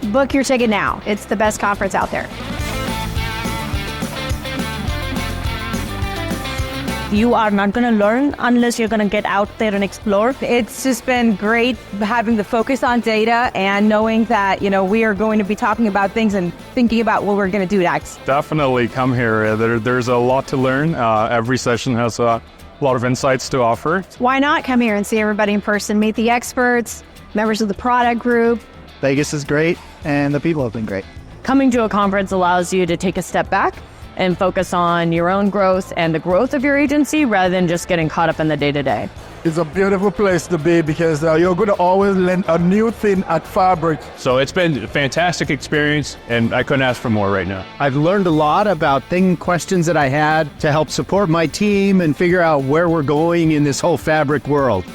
book your ticket now. It's the best conference out there. You are not going to learn unless you're going to get out there and explore. It's just been great having the focus on data and knowing that, we are going to be talking about things and thinking about what we're going to do next. Definitely come here. There's a lot to learn. Every session has a lot of insights to offer. Why not come here and see everybody in person, meet the experts, members of the product group. Vegas is great, and the people have been great. Coming to a conference allows you to take a step back and focus on your own growth and the growth of your agency rather than just getting caught up in the day-to-day. It's a beautiful place to be because you're going to always learn a new thing at Fabric. So it's been a fantastic experience, and I couldn't ask for more right now. I've learned a lot about questions that I had to help support my team and figure out where we're going in this whole Fabric world.